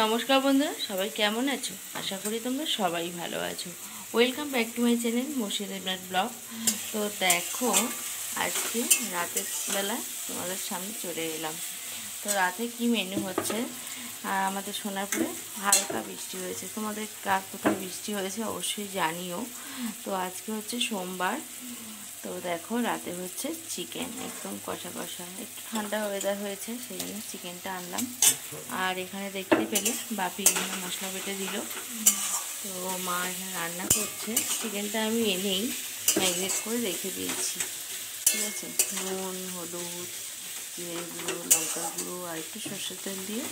নমস্কার বন্ধুরা, সবাই কেমন আছো? আশা করি তোমরা সবাই ভালো আছো। Welcome back to my channel Murshidabad blog. তো দেখো, আজকে রাতের বেলা তোমাদের সামনে চলে এলাম। তো রাতে কি মেনু হচ্ছে, আমাদের সোনারপুরে হালকা বৃষ্টি হয়েছে। তোমাদের কার কোথাও বৃষ্টি হয়েছে অবশ্যই জানিও। তো আজকে হচ্ছে সোমবার। তো দেখো, রাতে হচ্ছে চিকেন, একদম কষা কষা। একটু ঠান্ডা ওয়েদার হয়েছে, সেই জন্য চিকেনটা আনলাম। আর এখানে দেখতে পেলে বাপি এখানে মশলা বেটে দিল। তো মা এখানে রান্না করছে। চিকেনটা আমি এনেই ম্যারিনেট করে রেখে দিয়েছি, ঠিক আছে। নুন, হলুদ, জিরে গুঁড়ো, লঙ্কা গুঁড়ো আর একটু সর্ষের তেল দিয়ে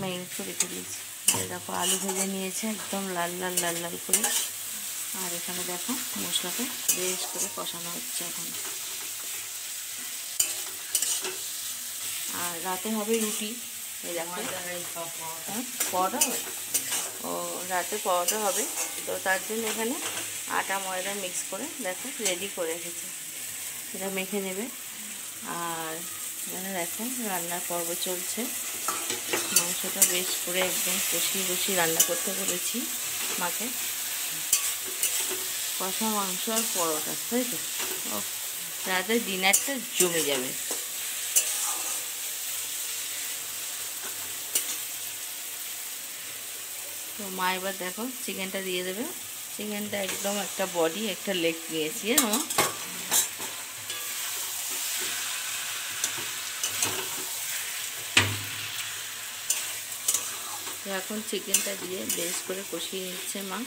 ম্যারিনেট করে রেখে দিয়েছি। আর দেখো, আলু ভেজে নিয়েছে একদম লাল লাল লাল লাল করে। আর এখানে দেখো, মশলাটা বেশ করে কষানো হচ্ছে এখন। আর রাতে হবে রুটি। এই দেখো, পরোটা হবে। ও, রাতে পরোটা হবে। তো তার জন্য এখানে আটা ময়দা মিক্স করে দেখো রেডি করে রেখেছে, এটা মেখে নেবে। আর এখানে দেখো রান্নার পর্ব চলছে। মাংসটা বেশ করে একদম কষিয়ে কষিয়ে রান্না করতে বলেছি মাকে। কষা মাংস আর পরোটা, তাই তো। ও, রাতের ডিনারটা জমে যাবে। তো মা এবার দেখো চিকেনটা দিয়ে দেবে। চিকেনটা একদম একটা বডি একটা লেগ নিয়েছি, হ্যাঁ। তো এখন চিকেনটা দিয়ে বেশ করে কষিয়ে নিচ্ছে মা।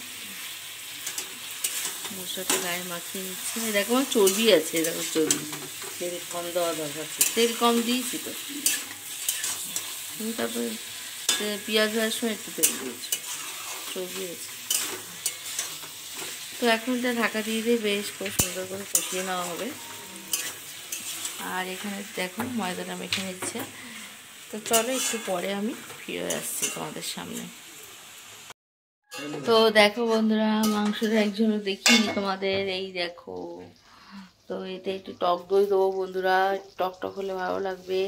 মশলাটা গায়ে মাখিয়ে নিচ্ছে। দেখো আমার চর্বি আছে, দেখো চর্বি। তেল কম দেওয়া দরকার, তেল কম দিয়েছি তো। তুমি তারপরে পেঁয়াজ ভাজার সময় একটু তেল দিয়েছো, চর্বি আছে। তো এখন এটা ঢাকা দিয়ে দিয়ে বেশ করে সুন্দর করে কষিয়ে নেওয়া হবে। আর এখানে দেখো ময়দাটা মেখে নিচ্ছে। তো চলো একটু পরে আমি ফিরে আসছি তোমাদের সামনে। তো দেখো বন্ধুরা, মাংসটা একজনও দেখিনি তোমাদের, এই দেখো। তো এতে একটু টক দই দেবো বন্ধুরা, টক টক হলে ভালো লাগবে।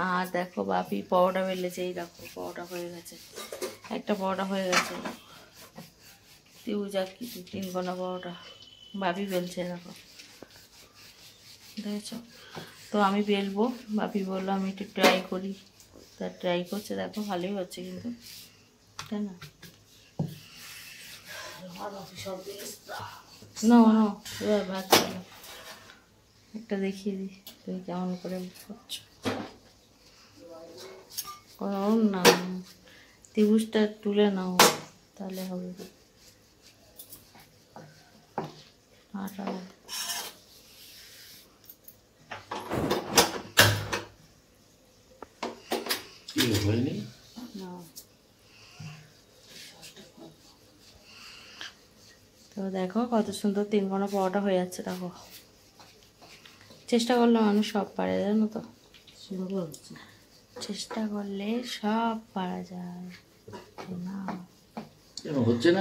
আর দেখো বাপি পরোটা বেলেছে, এই দেখো পরোটা হয়ে গেছে, একটা পরোটা হয়ে গেছে। তিউজা কি 2-3 কোনা পরোটা বাপি বেলছে, দেখো দেখেছ। তো আমি বেলবো, বাপি বললো আমি একটু ট্রাই করি। তা ট্রাই করছে, দেখো ভালোই হচ্ছে কিন্তু, তাই না। না না, এবার ভাত চলো, একটা দেখিয়ে দিই তুমি কেমন করে করছো। না, ত্রিভুজটা তুলে নাও, তাহলে হবে। আটা না। তো দেখো কত সুন্দর 3 কোনা পরোটা হয়ে যাচ্ছে। দেখো, চেষ্টা করলে মানুষ সব পারে, জানো তো। চেষ্টা করলে সব পারা যায় না।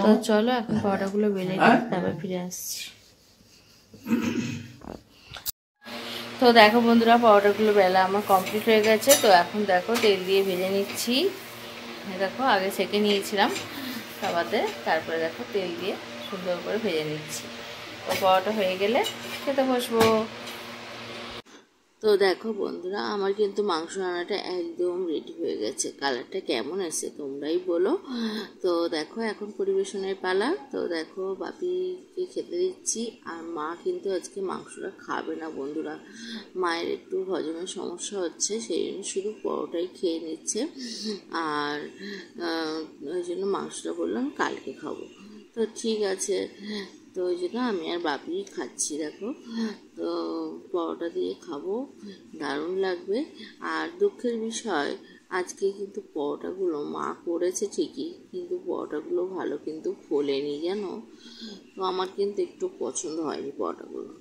তো চলো এখন পরোটাগুলো বেলে নিই, তারপর ফিরে আসছি। তো দেখো বন্ধুরা, পরোটাগুলো বেলা আমার কমপ্লিট হয়ে গেছে। তো এখন দেখো তেল দিয়ে ভেজে নিচ্ছি। দেখো আগে সেঁকে নিয়েছিলাম তাওয়াতে, তারপরে দেখো তেল দিয়ে সুন্দর করে ভেজে নিচ্ছি। তো পরোটা হয়ে গেলে খেতে বসবো। তো দেখো বন্ধুরা, আমার কিন্তু মাংস রান্নাটা একদম রেডি হয়ে গেছে। কালারটা কেমন আছে তোমরাই বলো। তো দেখো এখন পরিবেশনের পালা। তো দেখো বাপিকে খেতে দিচ্ছি। আর মা কিন্তু আজকে মাংসটা খাবে না বন্ধুরা, মায়ের একটু হজমের সমস্যা হচ্ছে, সেই জন্য শুধু পরোটাই খেয়ে নিচ্ছে। আর ওই জন্য মাংসটা বললাম কালকে খাবো। তো ঠিক আছে, তো ওই জন্য আমি আর বাপি খাচ্ছি। দেখো, তো পরোটা দিয়ে খাবো, দারুণ লাগবে। আর দুঃখের বিষয়, আজকে কিন্তু পরোটাগুলো মা করেছে ঠিকই, কিন্তু পরোটাগুলো ভালো কিন্তু ফোলেনি, জানো। তো আমার কিন্তু একটু পছন্দ হয়নি পরোটাগুলো।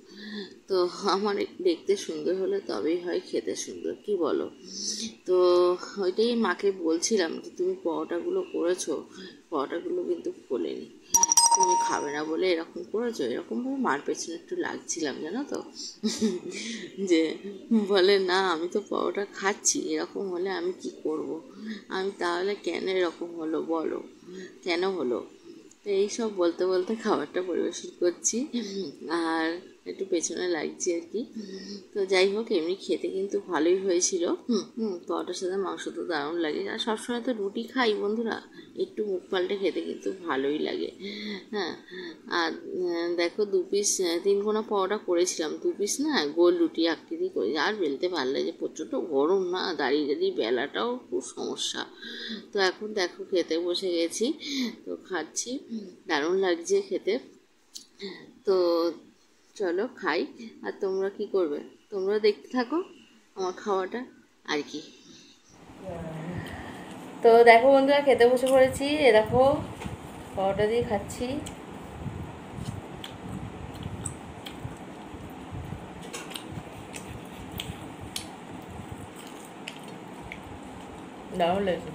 তো আমার দেখতে সুন্দর হলে তবেই হয় খেতে সুন্দর, কি বলো। তো ওইটাই মাকে বলছিলাম যে তুমি পরোটাগুলো করেছো, পরোটাগুলো কিন্তু ফোলেনি। তুমি খাবে না বলে এরকম করেছো, এরকমভাবে মার পেছনে একটু লাগছিলাম জানো তো। যে বলে না আমি তো পরোটা খাচ্ছি, এরকম হলে আমি কি করব, আমি তাহলে কেন এরকম হলো বলো, কেন হলো। তো এইসব বলতে বলতে খাবারটা পরিবেশন করছি আর একটু পেছনে লাগছে আর কি। তো যাই হোক, এমনি খেতে কিন্তু ভালোই হয়েছিল। পরোটার সাথে মাংস তো দারুণ লাগে, আর সবসময় তো রুটি খাই বন্ধুরা, একটু মুখ পাল্টে খেতে কিন্তু ভালোই লাগে। হ্যাঁ, আর দেখো 2 পিস 3 কোনা পরোটা করেছিলাম, 2 পিস না গোল রুটি আকৃতি করে, আর বেলতে ভালো লাগে, প্রচণ্ড গরম না, দাঁড়িয়ে দাঁড়িয়ে বেলাটাও খুব সমস্যা। তো এখন দেখো খেতে বসে গেছি, তো খাচ্ছি, দারুণ লাগছে খেতে। তো চলো খাই, আর তোমরা কি করবে, তোমরা দেখতে থাকো আমার খাওয়াটা আর কি। তো দেখো বন্ধুরা, খেতে বসে পড়েছি, এ দেখো পরোটা দিয়ে খাচ্ছি। দারুণ লেগেছে,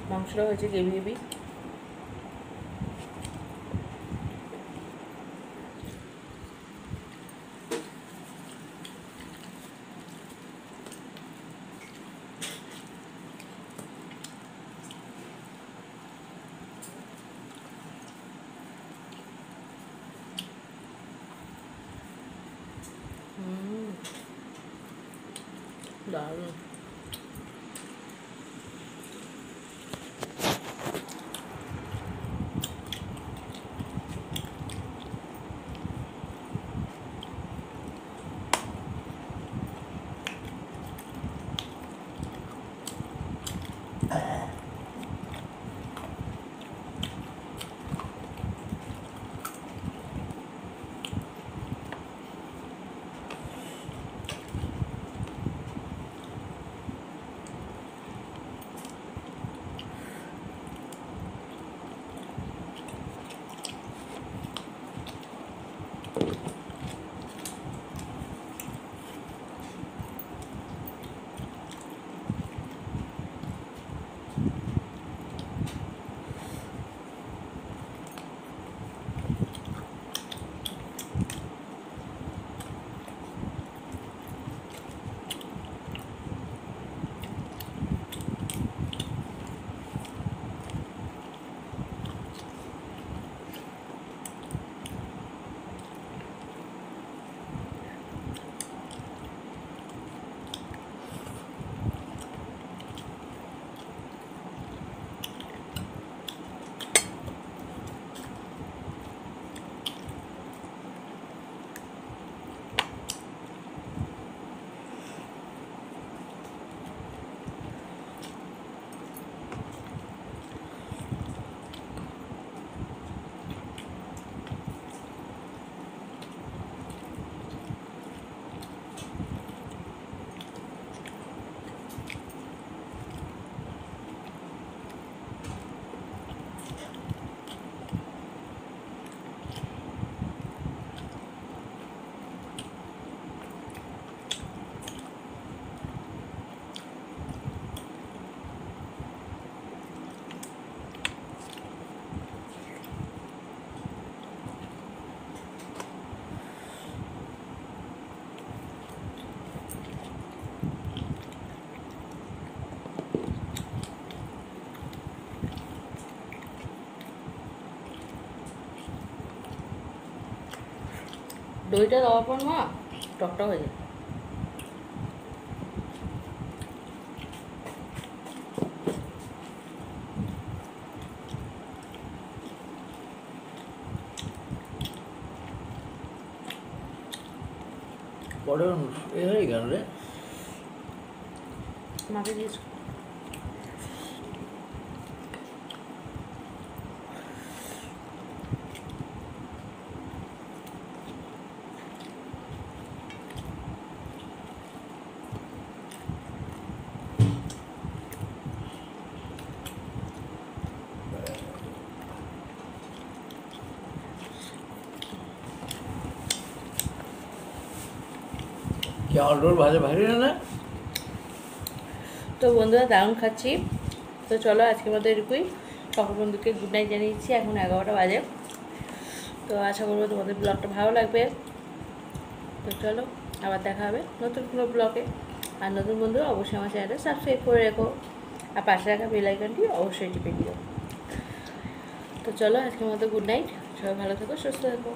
মাংসটা হয়েছে গ্রেভি গ্রেভি। দারুণ। দইটা দেওয়ার পর না টকটা হয়ে যায়। পরে এ হয়ে গেল রে, মাকে দিয়েছ কি আলুর ভাজা ভারী না? তো বন্ধুরা দারুণ খাচ্ছি। তো তো চলো আজকের মতো এটুকুই। সকল বন্ধুকে গুড নাইট জানিয়েছি, এখন 11টা বাজে। তো আশা করবো তোমাদের ব্লগটা ভালো লাগবে। তো চলো আবার দেখা হবে নতুন কোনো ব্লগে। আর নতুন বন্ধু অবশ্যই আমার চ্যানেলটা সাবস্ক্রাইব করে রেখো, আর পাশে রাখা বেল আইকনটি অবশ্যই টিপে দিও। তো চলো আজকের মতো গুড নাইট, সবাই ভালো থেকো, সুস্থ থেকো।